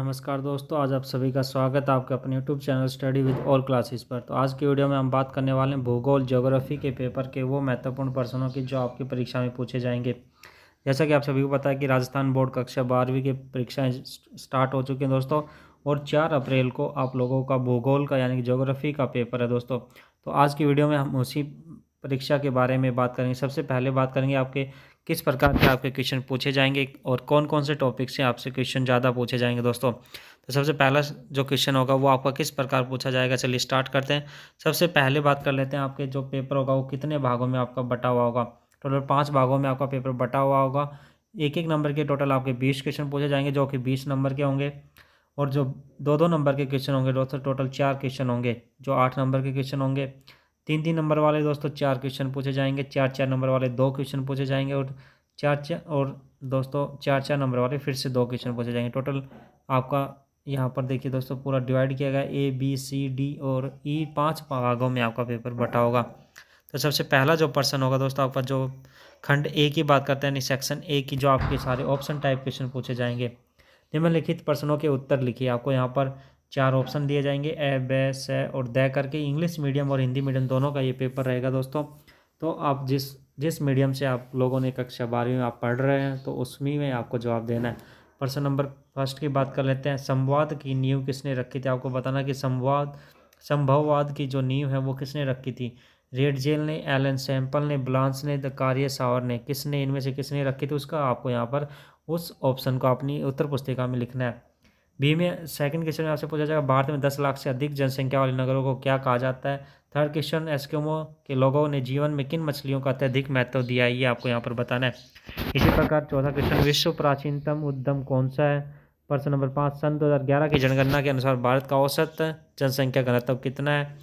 नमस्कार दोस्तों, आज आप सभी का स्वागत है आपके अपने YouTube channel study with all classes पर। तो आज की वीडियो में हम बात करने वाले हैं भूगोल ज्योग्राफी के पेपर के वो महत्वपूर्ण प्रश्नों की जो आपकी परीक्षा में पूछे जाएंगे। जैसा कि आप सभी को पता है कि राजस्थान बोर्ड कक्षा 12वीं की परीक्षाएं स्टार्ट हो चुकी हैं दोस्तों, और 4 अप्रैल को आप लोगों का भूगोल का यानी कि ज्योग्राफी का पेपर है दोस्तों। तो आज की वीडियो में हम उसी परीक्षा के बारे में बात करेंगे। सबसे पहले बात करेंगे आपके किस प्रकार के आपके क्वेश्चन पूछे जाएंगे और कौन कौन से टॉपिक से आपसे क्वेश्चन ज़्यादा पूछे जाएंगे दोस्तों। तो सबसे पहला जो क्वेश्चन होगा वो आपका किस प्रकार पूछा जाएगा, चलिए स्टार्ट करते हैं। सबसे पहले बात कर लेते हैं आपके जो पेपर होगा वो कितने भागों में आपका बटा हुआ होगा। टोटल 5 भागों में आपका पेपर बटा हुआ होगा। एक एक नंबर के टोटल आपके 20 क्वेश्चन पूछे जाएंगे जो कि 20 नंबर के होंगे, और जो 2-2 नंबर के क्वेश्चन होंगे दोस्तों टोटल 4 क्वेश्चन होंगे जो 8 नंबर के क्वेश्चन होंगे। 3-3 नंबर वाले दोस्तों 4 क्वेश्चन पूछे जाएंगे, 4-4 नंबर वाले 2 क्वेश्चन पूछे जाएंगे, और 4-4 और दोस्तों 4-4 नंबर वाले फिर से 2 क्वेश्चन पूछे जाएंगे। टोटल आपका यहाँ पर देखिए दोस्तों पूरा डिवाइड किया गया ए बी सी डी और ई 5 भागों में आपका पेपर बटा होगा। तो सबसे पहला जो पर्सन होगा दोस्तों आपका जो खंड ए की बात करते हैं यानी सेक्शन ए की, जो आपके सारे ऑप्शन टाइप क्वेश्चन पूछे जाएंगे। निम्नलिखित प्रश्नों के उत्तर लिखिए। आपको यहाँ पर 4 ऑप्शन दिए जाएंगे ए ब स और द करके। इंग्लिश मीडियम और हिंदी मीडियम दोनों का ये पेपर रहेगा दोस्तों। तो आप जिस जिस मीडियम से आप लोगों ने कक्षा 12वीं में आप पढ़ रहे हैं तो उसमें में आपको जवाब देना है। प्रश्न नंबर फर्स्ट की बात कर लेते हैं। संवाद की नींव किसने रखी थी। आपको बताना कि संभववाद की जो नींव है वो किसने रखी थी। रेडजेल ने, एलन सैम्पल ने, ब्लांस ने, द कार्य सावर ने, किसने इनमें से किसने रखी थी उसका आपको यहाँ पर उस ऑप्शन को अपनी उत्तर पुस्तिका में लिखना है। बी में सेकंड क्वेश्चन में आपसे पूछा जाएगा भारत में 10 लाख से अधिक जनसंख्या वाले नगरों को क्या कहा जाता है। थर्ड क्वेश्चन एस्किमो के लोगों ने जीवन में किन मछलियों का अत्यधिक महत्व दिया है, ये आपको यहाँ पर बताना है। इसी प्रकार चौथा क्वेश्चन विश्व प्राचीनतम उद्यम कौन सा है। प्रश्न नंबर 5 सन 2011 की जनगणना के अनुसार भारत का औसत जनसंख्या घनत्व कितना है।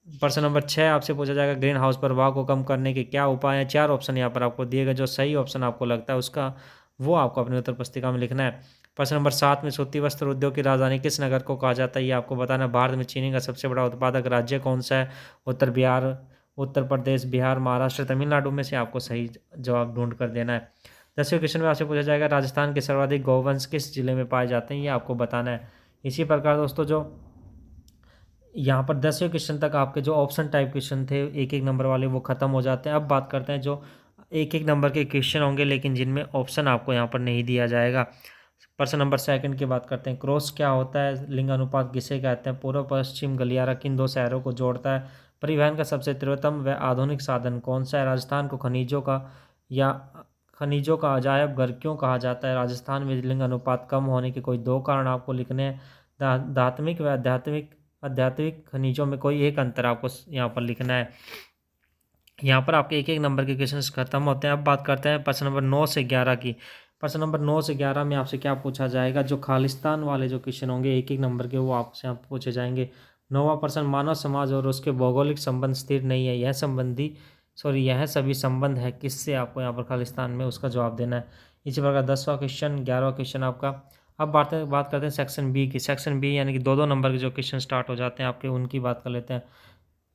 प्रश्न नंबर 6 आपसे पूछा जाएगा ग्रीन हाउस प्रभाव को कम करने के क्या उपाय हैं। 4 ऑप्शन यहाँ पर आपको दिए गए, जो सही ऑप्शन आपको लगता है उसका वो आपको अपनी उत्तर पुस्तिका में लिखना है। प्रश्न नंबर 7 में सूती वस्त्र उद्योग की राजधानी किस नगर को कहा जाता है, ये आपको बताना है। भारत में चीनी का सबसे बड़ा उत्पादक राज्य कौन सा है। उत्तर प्रदेश, बिहार, महाराष्ट्र, तमिलनाडु में से आपको सही जवाब ढूंढ कर देना है। 10वें क्वेश्चन में आपसे पूछा जाएगा राजस्थान के सर्वाधिक गौवंश किस जिले में पाए जाते हैं, ये आपको बताना है। इसी प्रकार दोस्तों जो यहाँ पर 10वें क्वेश्चन तक आपके जो ऑप्शन टाइप क्वेश्चन थे एक एक नंबर वाले वो खत्म हो जाते हैं। अब बात करते हैं जो एक एक नंबर के क्वेश्चन होंगे लेकिन जिनमें ऑप्शन आपको यहाँ पर नहीं दिया जाएगा। प्रश्न नंबर सेकंड की बात करते हैं। क्रॉस क्या होता है, लिंग अनुपात किसे कहते हैं, पूर्व पश्चिम गलियारा किन 2 शहरों को जोड़ता है, परिवहन का सबसे तीव्रतम व आधुनिक साधन कौन सा है, राजस्थान को खनिजों का अजायब घर क्यों कहा जाता है, राजस्थान में लिंग अनुपात कम होने के कोई 2 कारण आपको लिखने हैं, धात्मिक व आध्यात्मिक खनिजों में कोई एक अंतर आपको यहाँ पर लिखना है। यहाँ पर आपके एक एक नंबर के क्वेश्चन खत्म होते हैं। अब बात करते हैं प्रश्न नंबर 9 से 11 की। प्रश्न नंबर 9 से 11 में आपसे क्या पूछा जाएगा, जो खालिस्तान वाले जो क्वेश्चन होंगे एक एक नंबर के वो आपसे यहाँ पूछे जाएंगे। 9वां प्रश्न मानव समाज और उसके भौगोलिक संबंध स्थिर नहीं है, यह सभी संबंध है किससे, आपको यहाँ पर खालिस्तान में उसका जवाब देना है। इसी प्रकार 10वां क्वेश्चन, 11वां क्वेश्चन आपका। अब बात करते हैं सेक्शन बी की। सेक्शन बी यानी कि 2-2 नंबर के जो क्वेश्चन स्टार्ट हो जाते हैं आपके, उनकी बात कर लेते हैं।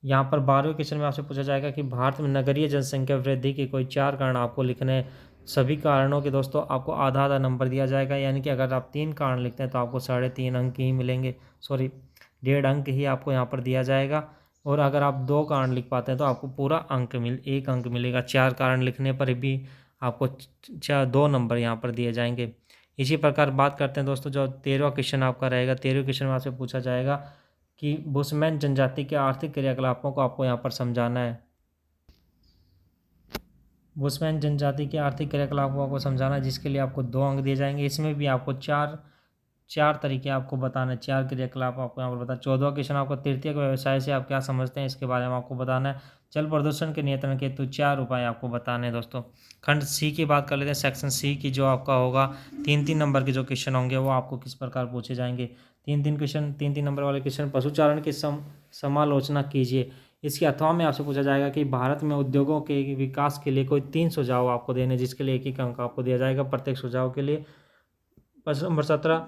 यहाँ पर 12वें क्वेश्चन में आपसे पूछा जाएगा कि भारत में नगरीय जनसंख्या वृद्धि के कोई 4 कारण आपको लिखने हैं। सभी कारणों के दोस्तों आपको आधा आधा नंबर दिया जाएगा, यानी कि अगर आप 3 कारण लिखते हैं तो आपको 3.5 अंक ही मिलेंगे, सॉरी 1.5 अंक ही आपको यहाँ पर दिया जाएगा। और अगर आप 2 कारण लिख पाते हैं तो आपको पूरा 1 अंक मिलेगा। 4 कारण लिखने पर भी आपको 2 नंबर यहाँ पर दिए जाएंगे। इसी प्रकार बात करते हैं दोस्तों जो 13वां क्वेश्चन आपका रहेगा। 13वें क्वेश्चन में आपसे पूछा जाएगा कि बुशमैन जनजाति के आर्थिक क्रियाकलापों को आपको यहाँ पर समझाना है। बुशमैन जनजाति के आर्थिक क्रियाकलापों को समझाना है, जिसके लिए आपको 2 अंक दिए जाएंगे। इसमें भी आपको चार तरीके आपको बताना है, 4 क्रियाकलाप आपको यहाँ पर बताना। 14वां क्वेश्चन आपको तृतीयक व्यवसाय से आप क्या समझते हैं, इसके बारे में आपको बताना है। जल प्रदूषण के नियंत्रण के हेतु 4 उपाय आपको बताने हैं दोस्तों। खंड सी की बात कर लेते हैं। सेक्शन सी की जो आपका होगा 3-3 नंबर के जो क्वेश्चन होंगे वो आपको किस प्रकार पूछे जाएंगे। 3-3 नंबर वाले क्वेश्चन, पशुचारण की समालोचना कीजिए। इसके अथवा में आपसे पूछा जाएगा कि भारत में उद्योगों के विकास के लिए कोई 3 सुझाव आपको देने, जिसके लिए 1 अंक आपको दिया जाएगा प्रत्येक सुझाव के लिए। प्रश्न नंबर 17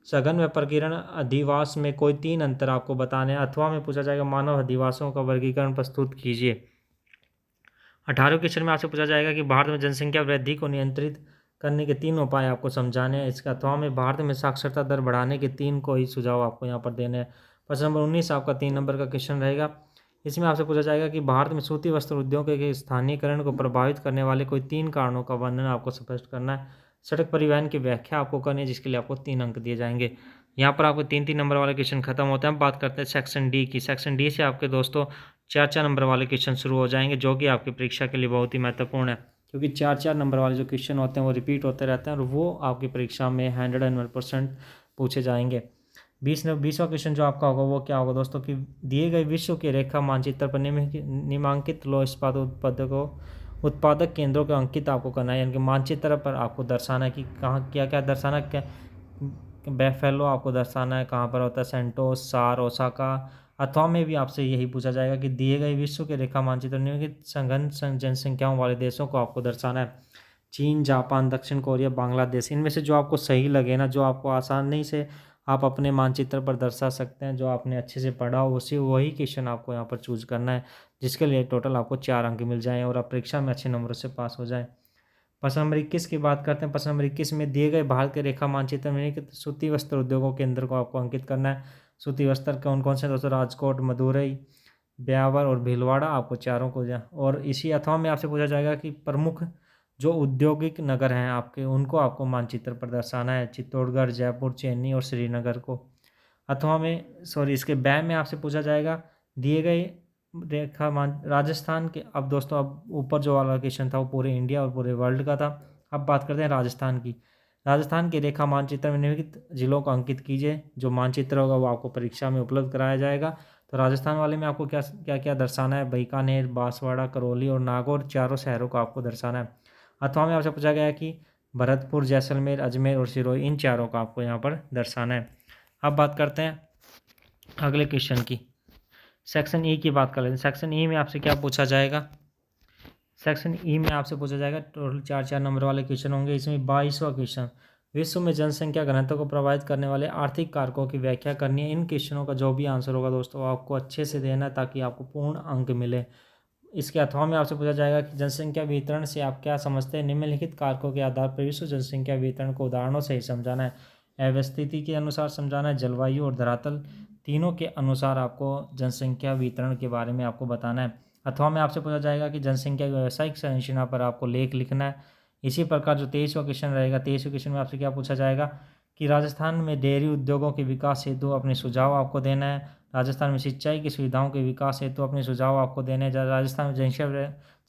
सघन व प्रकीर्ण अधिवास में कोई 3 अंतर आपको बताने हैं। अथवा में पूछा जाएगा मानव अधिवासों का वर्गीकरण प्रस्तुत कीजिए। 18वें क्वेश्चन में आपसे पूछा जाएगा कि भारत में जनसंख्या वृद्धि को नियंत्रित करने के 3 उपाय आपको समझाने हैं। इसके अथवा में भारत में साक्षरता दर बढ़ाने के 3 कोई सुझाव आपको यहाँ पर देने हैं। प्रश्न नंबर 19 आपका 3 नंबर का क्वेश्चन रहेगा। इसमें आपसे पूछा जाएगा कि भारत में सूती वस्त्र उद्योग के स्थानीयकरण को प्रभावित करने वाले कोई 3 कारणों का वर्णन आपको स्पष्ट करना है। सड़क परिवहन की व्याख्या आपको करनी है, जिसके लिए आपको 3 अंक दिए जाएंगे। यहाँ पर आपको 3-3 नंबर वाले क्वेश्चन खत्म होते हैं। हम बात करते हैं सेक्शन डी की। सेक्शन डी से आपके दोस्तों 4-4 नंबर वाले क्वेश्चन शुरू हो जाएंगे, जो कि आपकी परीक्षा के लिए बहुत ही महत्वपूर्ण है, क्योंकि 4-4 नंबर वाले जो क्वेश्चन होते हैं वो रिपीट होते रहते हैं और वो आपकी परीक्षा में 101% पूछे जाएंगे। 20वां क्वेश्चन जो आपका होगा वो क्या होगा दोस्तों, कि दिए गए विश्व के रेखा मानचित्र पर निम्नांकित लौह इस्पात उत्पादक केंद्रों को अंकित आपको करना है, यानी कि मानचित्र पर आपको दर्शाना है कि कहाँ क्या क्या दर्शाना, क्या बेफेलो आपको दर्शाना है, कहाँ पर होता है सेंटोस, सार, ओसाका। अथवा में भी आपसे यही पूछा जाएगा कि दिए गए विश्व के रेखा मानचित्र निम्नलिखित सघन जनसंख्याओं वाले देशों को आपको दर्शाना है। चीन, जापान, दक्षिण कोरिया, बांग्लादेश। इनमें से जो आपको सही लगे ना, जो आपको आसानी से आप अपने मानचित्र पर दर्शा सकते हैं, जो आपने अच्छे से पढ़ा हो, उसी वही क्वेश्चन आपको यहाँ पर चूज करना है, जिसके लिए टोटल आपको 4 अंक मिल जाएँ और आप परीक्षा में अच्छे नंबरों से पास हो जाएँ। प्रश्न नंबर 21 की बात करते हैं। प्रश्न नंबर 21 में दिए गए भारत के रेखा मानचित्र में कि सूती वस्त्र उद्योगों केंद्र को आपको अंकित करना है। सूती वस्त्र कौन कौन से दोस्तों, राजकोट, मदुरई, ब्यावर और भीलवाड़ा, आपको चारों को और इसी अथवा में आपसे पूछा जाएगा कि प्रमुख जो औद्योगिक नगर हैं आपके, उनको आपको मानचित्र पर दर्शाना है। चित्तौड़गढ़, जयपुर, चेन्नई और श्रीनगर को। अथवा में इसके बैम में आपसे पूछा जाएगा दिए गए रेखा मान राजस्थान के। अब दोस्तों अब ऊपर जो वाला क्वेश्चन था वो पूरे इंडिया और पूरे वर्ल्ड का था। अब बात करते हैं राजस्थान की। राजस्थान के रेखा मानचित्र में निम्नलिखित जिलों को अंकित कीजिए। जो मानचित्र होगा वो आपको परीक्षा में उपलब्ध कराया जाएगा। तो राजस्थान वाले में आपको क्या क्या क्या दर्शाना है, बीकानेर, बांसवाड़ा, करौली और नागौर, चारों शहरों को आपको दर्शाना है। अथवा में आपसे पूछा गया है कि भरतपुर, जैसलमेर, अजमेर और सिरोही, इन चारों का आपको यहाँ पर दर्शाना है। अब बात करते हैं अगले क्वेश्चन की। सेक्शन ई की बात कर लेते हैं। सेक्शन ई में आपसे क्या पूछा जाएगा, सेक्शन ई में आपसे पूछा जाएगा टोटल 4-4 नंबर वाले क्वेश्चन होंगे। इसमें 22वां क्वेश्चन, विश्व में जनसंख्या घनत्व को प्रभावित करने वाले आर्थिक कारकों की व्याख्या करनी है। इन क्वेश्चनों का जो भी आंसर होगा दोस्तों आपको अच्छे से देना है, ताकि आपको पूर्ण अंक मिले। इसके अथवा में आपसे पूछा जाएगा कि जनसंख्या वितरण से आप क्या समझते हैं। निम्नलिखित कारकों के आधार पर विश्व जनसंख्या वितरण को उदाहरणों से ही समझाना है। अवस्थिति के अनुसार समझाना है, जलवायु और धरातल तीनों के अनुसार आपको जनसंख्या वितरण के बारे में आपको बताना है। अथवा में आपसे पूछा जाएगा कि जनसंख्या की व्यावसायिक संरचना पर आपको लेख लिखना है। इसी प्रकार जो 23वां क्वेश्चन रहेगा, 23वें क्वेश्चन में आपसे क्या पूछा जाएगा कि राजस्थान में डेयरी उद्योगों के विकास हेतु अपने सुझाव आपको देना है। राजस्थान में सिंचाई की सुविधाओं के विकास हेतु अपने सुझाव आपको देने हैं। राजस्थान में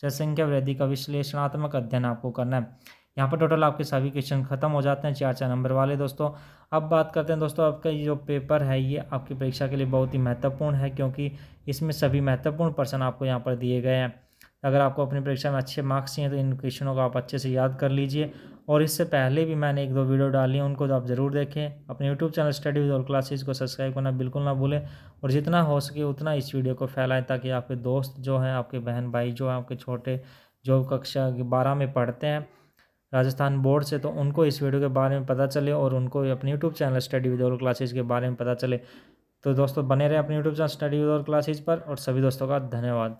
जनसंख्या वृद्धि का विश्लेषणात्मक अध्ययन आपको करना है। यहाँ पर टोटल आपके सभी क्वेश्चन खत्म हो जाते हैं, 4-4 नंबर वाले दोस्तों। अब बात करते हैं दोस्तों, आपका ये जो पेपर है ये आपकी परीक्षा के लिए बहुत ही महत्वपूर्ण है, क्योंकि इसमें सभी महत्वपूर्ण प्रश्न आपको यहाँ पर दिए गए हैं। अगर आपको अपनी परीक्षा में अच्छे मार्क्स चाहिए तो इन क्वेश्चनों को आप अच्छे से याद कर लीजिए। और इससे पहले भी मैंने 1-2 वीडियो डाली हैं, उनको तो आप ज़रूर देखें। अपने YouTube channel study with all classes को सब्सक्राइब करना बिल्कुल ना भूलें, और जितना हो सके उतना इस वीडियो को फैलाएं, ताकि आपके दोस्त जो हैं, आपके बहन भाई जो हैं, आपके छोटे जो कक्षा 12 में पढ़ते हैं राजस्थान बोर्ड से, तो उनको इस वीडियो के बारे में पता चले और उनको अपने YouTube channel study with all classes के बारे में पता चले। तो दोस्तों बने रहे अपने YouTube channel study with all classes पर, और सभी दोस्तों का धन्यवाद।